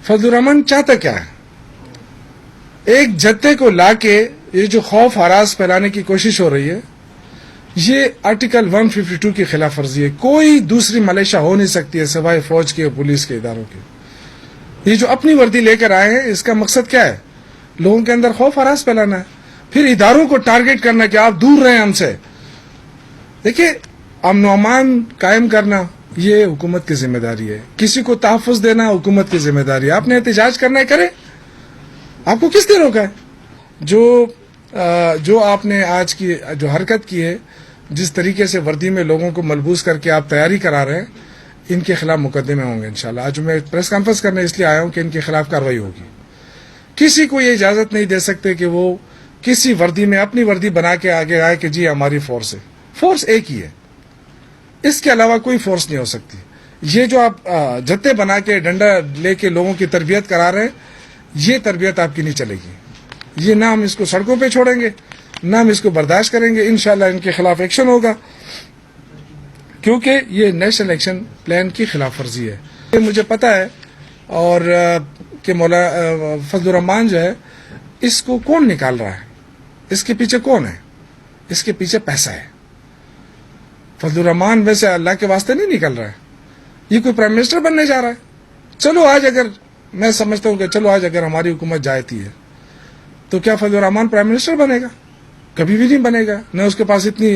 فضل الرحمان چاہتا کیا ہے؟ ایک جتھے کو لا کے یہ جو خوف ہراس پھیلانے کی کوشش ہو رہی ہے، یہ آرٹیکل 152 کی خلاف ورزی ہے. کوئی دوسری ملیشیا ہو نہیں سکتی ہے سوائے فوج کے اور پولیس کے اداروں کے. یہ جو اپنی وردی لے کر آئے ہیں، اس کا مقصد کیا ہے؟ لوگوں کے اندر خوف ہراس پھیلانا ہے، پھر اداروں کو ٹارگٹ کرنا کہ آپ دور رہیں ہم سے. دیکھیے، امن و امان قائم کرنا یہ حکومت کی ذمہ داری ہے، کسی کو تحفظ دینا حکومت کی ذمہ داری ہے. آپ نے احتجاج کرنا ہے، کریں، آپ کو کس نے روکا ہے؟ جو آپ نے آج کی جو حرکت کی ہے، جس طریقے سے وردی میں لوگوں کو ملبوس کر کے آپ تیاری کرا رہے ہیں، ان کے خلاف مقدمے ہوں گے انشاءاللہ. آج میں پریس کانفرنس کرنے اس لیے آیا ہوں کہ ان کے خلاف کارروائی ہوگی. کسی کو یہ اجازت نہیں دے سکتے کہ وہ کسی وردی میں اپنی وردی بنا کے آگے آئے کہ جی ہماری فورس ہے. فورس ایک ہی ہے، اس کے علاوہ کوئی فورس نہیں ہو سکتی. یہ جو آپ جتے بنا کے ڈنڈا لے کے لوگوں کی تربیت کرا رہے ہیں، یہ تربیت آپ کی نہیں چلے گی. یہ نہ ہم اس کو سڑکوں پہ چھوڑیں گے، نہ ہم اس کو برداشت کریں گے. انشاءاللہ ان کے خلاف ایکشن ہوگا، کیونکہ یہ نیشنل ایکشن پلان کی خلاف ورزی ہے. یہ مجھے پتہ ہے اور کہ فضل الرحمان جو ہے، اس کو کون نکال رہا ہے، اس کے پیچھے کون ہے؟ اس کے پیچھے پیسہ ہے. فضل الرحمان ویسے اللہ کے واسطے نہیں نکل رہا ہے، یہ کوئی پرائم منسٹر بننے جا رہا ہے. چلو آج اگر میں سمجھتا ہوں کہ چلو آج اگر ہماری حکومت جاتی ہے تو کیا فضل الرحمان پرائم منسٹر بنے گا؟ کبھی بھی نہیں بنے گا. نہ اس کے پاس اتنی